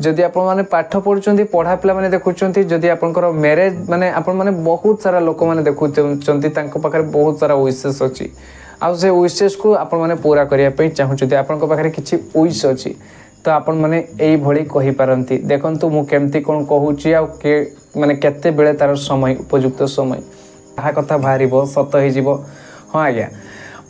जदि आपण माने पाठ पढ़ुचंती पढ़ा पिला माने देखुचंती जदि आपनकर मैरिज माने आपण माने बहुत सारा लोक माने देखुचंती तांको पाखरे बहुत सारा विशेष अछि आ से विशेष को आपण माने पूरा करिया पई चाहुचंती आपनक पाखरे किछि विश अछि तो आपण माने एई भली कहि पारंती देखंतु मु केमती कोन कहूची आ के माने केते बेले तार समय उपयुक्त समय ताहा कथा बाहरिबो सत हे जिवो हां आज्ञा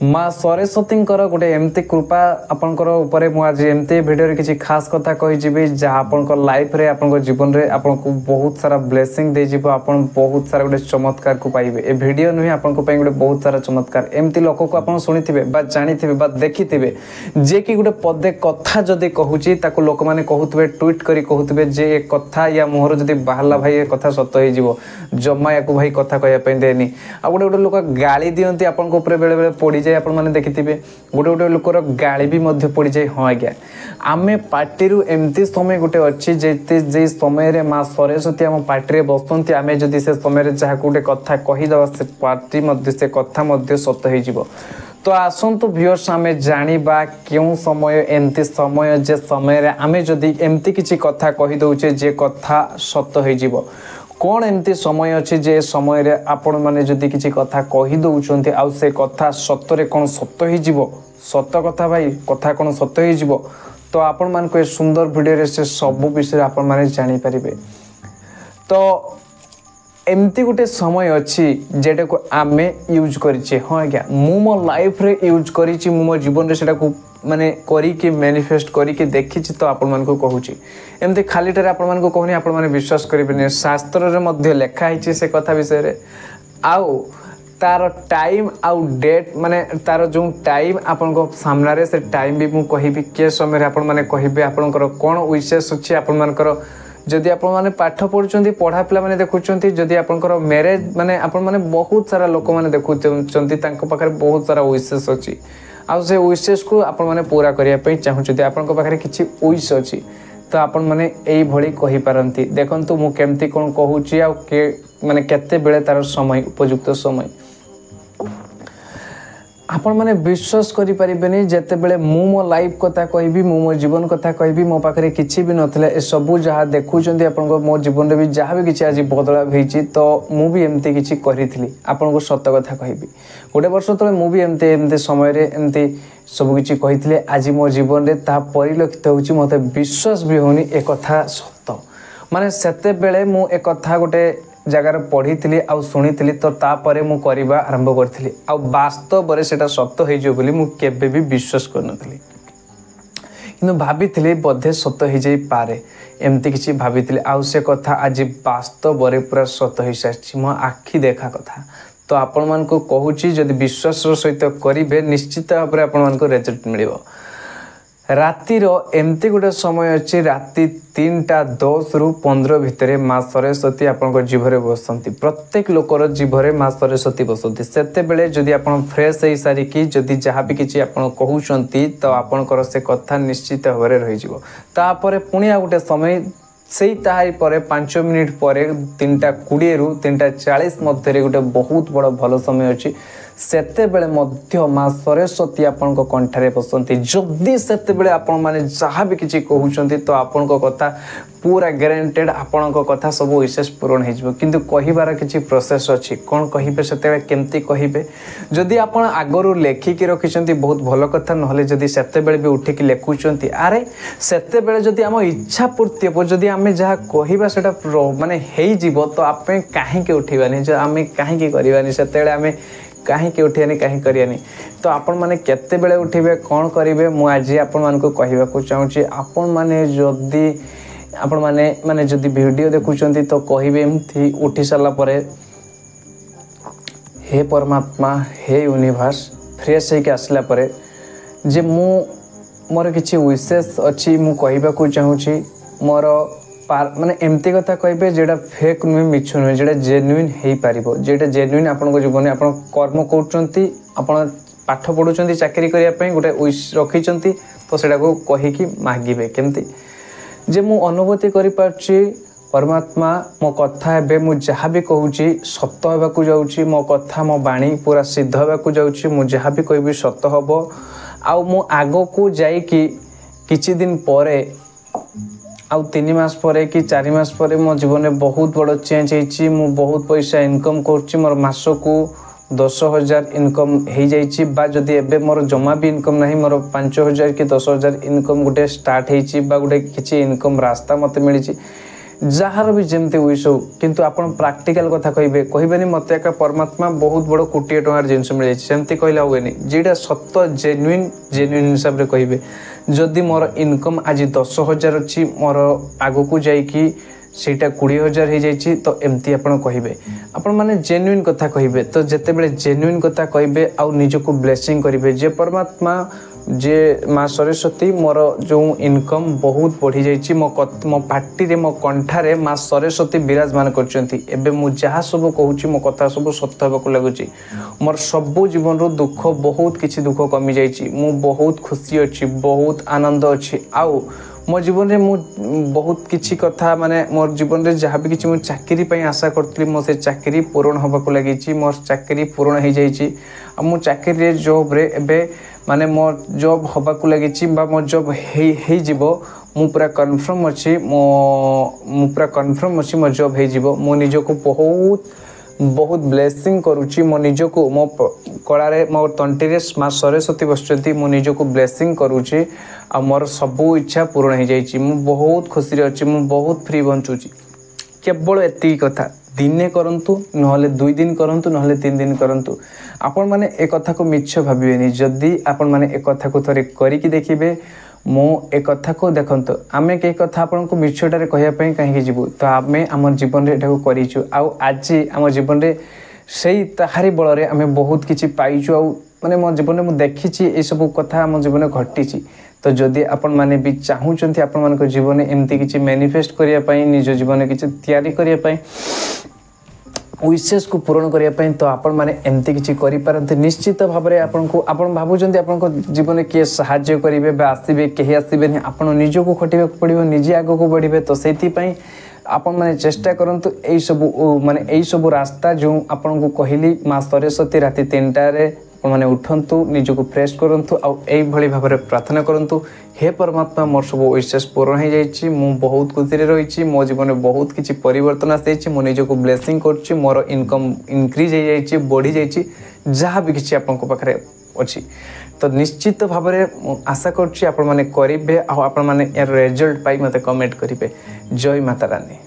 माँ सरस्वती गोटे एमती कृपा आपंकर ऊपर मुझे एमती भिडियो किसी खास कथा कही जहाँ आपण लाइफ रे आपण जीवन रे आपन को बहुत सारा ब्लेसिंग दे जीवो आपन बहुत सारा गोटे चमत्कार को पाइबे ए वीडियो नुहे आपन को गोटे बहुत सारा चमत्कार एमती लोक को आपन सुनिथिबे बा जानिथिबे बा देखिथिबे जे कि गोटे पदे कथा जदि कहूची ताको लोक माने कहउतबे ट्वीट करी कहउतबे जे ए कथा या मोहर जदि बाहरला भाई ए कथा सत हे जीवो जम्मा याको भाई कथा कहया पे देनी आ गोटे गोटे लोक गाली दियंती आपन को ऊपर बेले बेले पड़ी आपण माने देखिथिबे गोटे गोटे लोकर गाली भी मध्य पड़ी जाए हाँ आज्ञा आमे पार्टी एमती समय गोटे अच्छी जे समय रे माँ सरस्वती आम पार्टी रे बसती आमे जदि से समय जहाँ गोटे कथा कहीदे से पार्टी मध्य से कथा मध्य सत हो जीवो तो आसंतु व्यूअर्स आमे जानिबा क्यों समय एमती समय जे समय रे आमे जदि एमती किछि कथा कहि दउचे जे कथा सत हो जीवो कौन एमती समय अच्छे जे समय रे आपण माने जदि किछि कथा कहि दउचंती आ से कथा सत्तरे कोन सत्य ही जीवो सत्य कथा भाई कथा कोन सत्य ही जीवो तो आपण मान को सुंदर वीडियो रे से सब विषय आपण माने जानि परिबे तो एमती गोटे समय अच्छी जेटा को आमे यूज करिचे हां आज्ञा मु मो लाइफ रे यूज करिची मु मो जीवन रे सेटा को माने करी के मैनिफेस्ट करी के देखिची तो आपण मान को कहूची एमती खाली टारे आपण मान को कहनी आपण माने विश्वास करिबेनी शास्त्र रे मध्ये लेखा हिची से कथा विषय रे आउ तार टाइम आउ डेट माने तार जो टाइम आपण को सामना रे से टाइम भी मु कहिबी के समय रे आपण माने कहिबे आपनकर कोन विशेष अछि आपण मानकर जदि आपण माने पाठ पढ़ुचंती पढ़ा पिला माने देखुचंती जदि आपनकर मैरिज माने आपण माने बहुत सारा लोक माने देखुचंती तांको पाखरे बहुत सारा विशेष अछि आ से विशेष को आपण माने पूरा करिया पई चाहुचंती आपनक पाखरे किछि विश अछि तो आपण माने एई भली कहि पारंती देखंतु मु केमती कोन कहूची आ के माने केते बेले तार समय उपयुक्त समय आपण माने विश्वास करि परिबेनी जेते बेले मु मो लाइफ कथा कहबी मु मो जीवन कथा कहबी मो पाखरे किछि भी नथले ए सब जहा देखुचंती आपण को मो जीवन रे भी जहा भी किछि आज बदला भेछि तो मु भी एमती किछि करिथिली आपण को सत्य कथा कहबी गोटे वर्ष तले मु भी एमती एमती समय रे एमती सब किछि कहिथिले आज मो जीवन रे ता परिलक्षित होछि मते विश्वास भी होनी ए कथा सत्य माने सेते बेले मु ए कथा गोटे जगार पढ़ी थी आ शुणी तो तापर मु करबा आरंभ करथिली आ वास्तव रे सेटा सत्य हो जो बोली मु केबे भी विश्वास करनथली किंतु भाभी बोधे सत्य हो जाई पारे एमती किछि भाभी आ से कथा आज वास्तव रे पूरा सत्य हो सारी मो आखि देखा कथा तो आपण मान को कहूची जदि विश्वास सहित करिवे निश्चित भाव में आपण मान को रिजल्ट मिलिबो रातिर एमती गोटे समय अच्छी राति 3:10 रु 15 भितर माँ सरस्वती आपण जीभरे बसती प्रत्येक लोकर जीभरे माँ सरस्वती बसती सेते बेले जदि आपण फ्रेश हो सारिकी जदि जहाँ भी किसी आपण कहउचंती तो आपणकर से कथा निश्चित भाव में रही तापर पुणी आ गोटे समय से ताहाई परे 5 मिनिट पर 3:20 रु 3:40 मध्य गोटे बहुत बड़ भल समय अच्छी सेते बेले मध्य माँ सरस्वती आपण कंठारे बसती जदि सेते बेले आपण माने जहाँ भी किसी कहउचंती तो आपण कथा पूरा गारंटेड आपण कथा सब विशेष पूरण हो किंतु कहिबार किसी प्रोसेस अच्छी कौन कहिबे सेते केमती कहिबे जदि आपण आगरू लेखिकी रखिचंती बहुत भल कथा नहले जदि सेते बेले भी उठिकी लेखुचंती अरे सेते बेले जदि आम इच्छा पूर्ति हो जदि आमे जहाँ कहिबा सेटा माने हेई जीवो तो आपे काहे के उठिबानी जे आमे काहे के करबानी सेते बेले आमे कहीं उठानी कहीं करानी तो आपण माने केते बेले उठिबे कौन करिवे मु आज आपण मान को कहबा को चाहूची आपण माने जदी आपण माने माने जदी वीडियो देखुचंती तो कहिबे एमथी उठी साला परे हे परमात्मा हे यूनिवर्स फ्रेश हे के आसला परे जे मु मोर किछि विशेष अछि मु कहबा को चाहूची मोर माने एमती कथा कहबे जेडा फेक नुहे मिछ नुहे जेडा जेन्युइन हेई पारिबो जेडा जेन्युइन आपण को जीवन आपण कर्म करचंती आपण पाठ पढुचंती चाकरी करिया पई गोटे विश रखिचंती तो सेडा को कहि कि मागिबे केमती जे मु अनुभूति करि पाछि परमात्मा मो कथा हेबे मु जहाँ भी कहूची सत्य हेबा को जाउची मो कथा मो बाणी पूरा सिद्ध हेबा को जाउची मु जहाँ भी कहबी सत्य हबो आ मु आगो को जाई कि किछि दिन परे आउ 3 मास पर कि 4 मास पर मो जीवन में बहुत बड़ चेंज होती मु बहुत पैसा इनकम कर मोर मासकू 10,000 इनकम हो जाइए बा जदि एबे मोर जमा भी इनकम नहीं मोर 5,000 कि 10,000 इनकम गोटे स्टार्ट होती गोटे किसी इनकम रास्ता मत मिली जार भी जमती विश हो किंतु आपण प्राक्टिकल कथा कहे कहबेनि मत एक परमात्मा बहुत बड़ कोटी टंकार जिनस मिल जाती कहले हुए जेटा सत जेन्युइन हिसाब से कहे जदि मोर इनकम आज 10,000 अच्छी मोर आग को जाइकी सेटा 20,000 हो जाइए तो एमती आप कहे आपण मैंने जेन्युइन कथा कहे तो जिते बड़े जेन्युइन कथा कहे आउ निजको ब्लेसिंग करेंगे जे परमात्मा जे माँ सरस्वती मोर जो इनकम बहुत बढ़ी जाइए मो पार्टी मो कंठारे माँ सरस्वती विराजमान कर जहाँ सब कहूँ मो कथा सब सत्य होगा लगुच मोर सबू जीवन रू दुख बहुत किसी दुख कमी जाइए मु बहुत खुशी अच्छी बहुत आनंद अच्छी आउ मो जीवन में मु बहुत किसी कथा माने मोर जीवन में जहाँ भी किसी चाकरी आशा करी मो से चाकरी पूरण होगा लगी मोर चाकरी पूरण हो जाइए मो चाकरी जॉब रे एबे माने मो जॉब होगा लगी मो जॉब मु पूरा कन्फर्म अच्छी मो पूरा कन्फर्म अच्छी मो जॉब हो मो निजको बहुत ब्लेसिंग करुच्ची मो निजको मो कलारे मो तंटी माँ सरस्वती बसुँच मो निजको ब्लेसिंग करुच्ची आ मोर सबू इच्छा पूर्ण हो जाइए मु बहुत खुशी अच्छी मु बहुत फ्री बंचुची केवल एति कथा दिने करंतु नहले 2 दिन करंतु नहले 3 दिन करंतु आपण माने एक कथा को मिछ भाबिबेनी जदी आपण माने एक कथा को थरे करिकि देखिबे मो एक कथा को देखंतु आमे के कथा आपण को मिछटारे कहया पई काहे जीवु तो आमे हमर जीवन रे एटा को करिछु आ आज हमर जीवन रे सेही ताहारी बळ रे आमे बहुत किछि पाइछु आ माने मो जीवन में मु देखिछि ए सब कथा हमर जीवन में घटिछि तो जदि आपण माने भी चाहूचंती आपण मान को जीवन एमती किछि मैनिफेस्ट करिया पई निज जीवन किछि तयारी करिया पई विशेष को पूरण करिया पई तो आपण माने एमती किछि करि पारंते निश्चित भाव रे आपण को आपण भाबुचंती आपण को जीवन के सहाय्य करिवे बा आसीबे केही आसीबेनी आपण निज को खटिबे पड़िबो निजे आगो को बढ़िबे तो सेति पई आपण माने चेष्टा करंतु एई सब माने एई सब रास्ता जो आपण को कहली मां सरस्वती राति 3टा रे माने उठंतु निजको फ्रेश करंतु आ एई भली भाव रे प्रार्थना करंतु हे परमात्मा मोर सब विशेष पूर्ण हो जाइए मु बहुत खुशी रही मो जीवन में बहुत किसी परिवर्तन आसी मो निजको ब्लेसिंग कर मोर इनकम इंक्रीज हो जाइए बढ़ी जाइए जहाँ भी किसी आपन पाखे अच्छी तो निश्चित भाव में आशा करें आपण मैंने करेंगे आपण मैंने यार रिजल्ट पाई मत कमेंट करेंगे जय माता रानी।